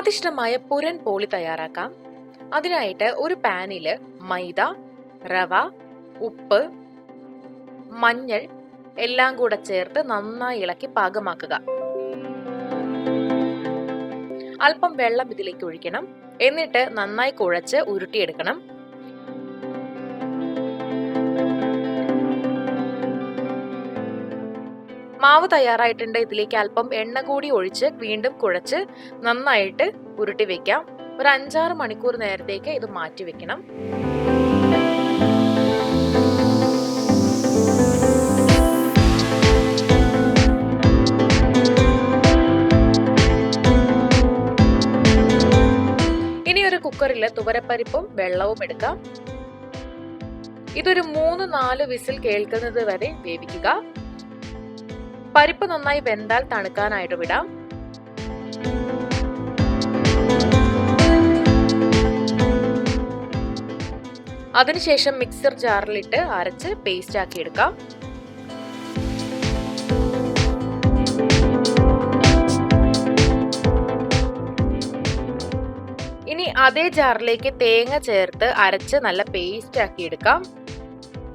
സ്വാദിഷ്ടമായ Pooran poly തയ്യാറാക്കാം. അതിനായിട്ട് ഒരു പാനിൽ മൈദ, റവ, ഉപ്പ്, മഞ്ഞൾ എല്ലാം കൂടെ ചേർത്ത് നന്നായി ഇളക്കി പാകമാക്കുക. അല്പം വെള്ളം ഇതിലേക്ക് ഒഴിക്കണം. എന്നിട്ട് നന്നായി കുഴച്ച് ഉരുട്ടിയെടുക്കണം. മാവ് തയ്യാറായിട്ടുണ്ട്. ഇതിലേക്ക് അല്പം എണ്ണ കൂടി ഒഴിച്ച് വീണ്ടും കുഴച്ച് നന്നായിട്ട് ഉരുട്ടി വെക്കാം. ഒരു 5-6 മണിക്കൂർ നേരത്തേക്ക് ഇത് മാറ്റി വെക്കണം. ഇനി ഒരു കുക്കറിൽ തുവരപ്പരിപ്പും വെള്ളവും എടുക്കാം. ഇതൊരു 3-4 വിസിൽ കേൾക്കുന്നത് വരെ വേവിക്കുക. പരിപ്പ് നന്നായി വെന്താൽ തണുക്കാനായിട്ട് വിടാം. അതിനുശേഷം മിക്സർ ജാറിലിട്ട് അരച്ച് പേസ്റ്റ് ആക്കി എടുക്കാം. ഇനി അതേ ജാറിലേക്ക് തേങ്ങ ചേർത്ത് അരച്ച് നല്ല പേസ്റ്റ് ആക്കി എടുക്കാം.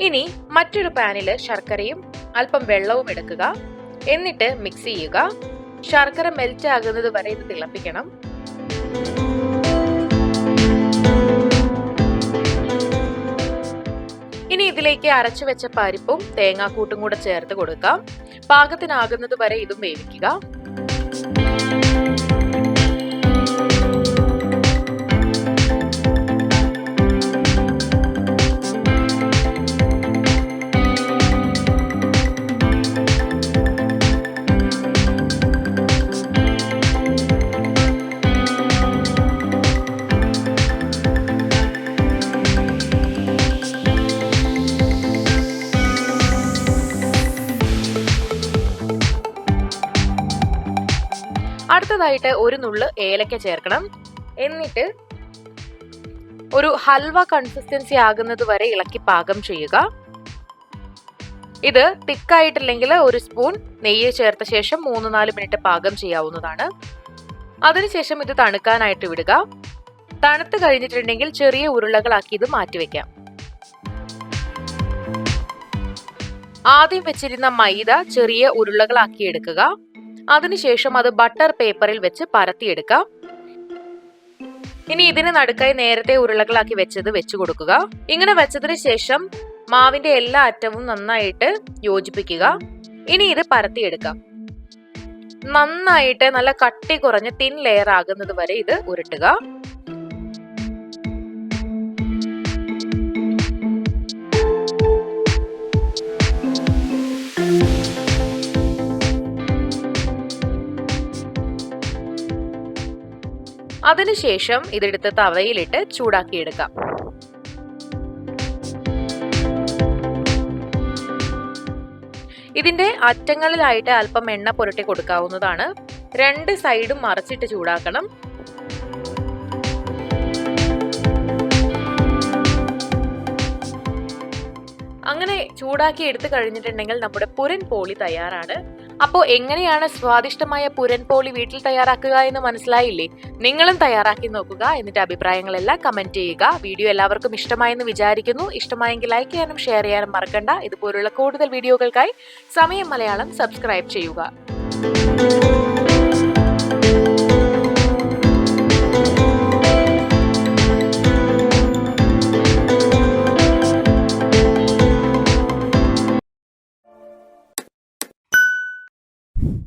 ഇനി മറ്റൊരു പാനിൽ ശർക്കരയും അല്പം വെള്ളവും എടുക്കുക. എന്നിട്ട് മിക്സ് ചെയ്യുക. ശർക്കര മെൽറ്റ് ആകുന്നത് വരെ ഇത് തിളപ്പിക്കണം. ഇനി ഇതിലേക്ക് അരച്ചു വെച്ച പരിപ്പും തേങ്ങാക്കൂട്ടും കൂടെ ചേർത്ത് കൊടുക്കാം. പാകത്തിനാകുന്നത് വരെ ഇതും വേവിക്കുക. അടുത്തതായിട്ട് ഒരു നുള്ള് ഏലക്ക ചേർക്കണം. എന്നിട്ട് ഒരു ഹൽവ കൺസിസ്റ്റൻസി ആകുന്നത് വരെ ഇളക്കി പാകം ചെയ്യുക. ഇത് തിക്കായിട്ടില്ലെങ്കിൽ ഒരു സ്പൂൺ നെയ്യ് ചേർത്ത ശേഷം 3-4 മിനിറ്റ് പാകം ചെയ്യാവുന്നതാണ്. അതിനുശേഷം ഇത് തണുക്കാനായിട്ട് വിടുക. തണുത്ത് കഴിഞ്ഞിട്ടുണ്ടെങ്കിൽ ചെറിയ ഉരുളകളാക്കി ഇത് മാറ്റിവെക്കാം. ആദ്യം വെച്ചിരുന്ന മൈദ ചെറിയ ഉരുളകളാക്കി എടുക്കുക. അതിനുശേഷം അത് ബട്ടർ പേപ്പറിൽ വെച്ച് പരത്തിയെടുക്കാം. ഇനി ഇതിന് നടുക്കായി നേരത്തെ ഉരുളകളാക്കി വെച്ചത് വെച്ചു കൊടുക്കുക. ഇങ്ങനെ വെച്ചതിന് ശേഷം മാവിന്റെ എല്ലാ അറ്റവും നന്നായിട്ട് യോജിപ്പിക്കുക. ഇനി ഇത് പരത്തിയെടുക്കാം. നന്നായിട്ട് നല്ല കട്ടി കുറഞ്ഞ തിൻ ലെയർ ആകുന്നത് വരെ ഇത് ഉരുട്ടുക. അതിനുശേഷം ഇതെടുത്ത് തവയിലിട്ട് ചൂടാക്കിയെടുക്കാം. ഇതിന്റെ അറ്റങ്ങളിലായിട്ട് അല്പം എണ്ണ പുരട്ടി കൊടുക്കാവുന്നതാണ്. 2 സൈഡും മറിച്ചിട്ട് ചൂടാക്കണം. അങ്ങനെ ചൂടാക്കി എടുത്തു കഴിഞ്ഞിട്ടുണ്ടെങ്കിൽ നമ്മുടെ പുരൻ പോളി തയ്യാറാണ്. അപ്പോൾ എങ്ങനെയാണ് സ്വാദിഷ്ടമായ പുരൻ പോളി വീട്ടിൽ തയ്യാറാക്കുക എന്ന് മനസ്സിലായില്ലേ? നിങ്ങളും തയ്യാറാക്കി നോക്കുക. എന്നിട്ട് അഭിപ്രായങ്ങളെല്ലാം കമന്റ് ചെയ്യുക. വീഡിയോ എല്ലാവർക്കും ഇഷ്ടമായെന്ന് വിചാരിക്കുന്നു. ഇഷ്ടമായെങ്കിൽ ലൈക്ക് ചെയ്യാനും ഷെയർ ചെയ്യാനും മറക്കണ്ട. ഇതുപോലുള്ള കൂടുതൽ വീഡിയോകൾക്കായി സമയം മലയാളം സബ്സ്ക്രൈബ് ചെയ്യുക.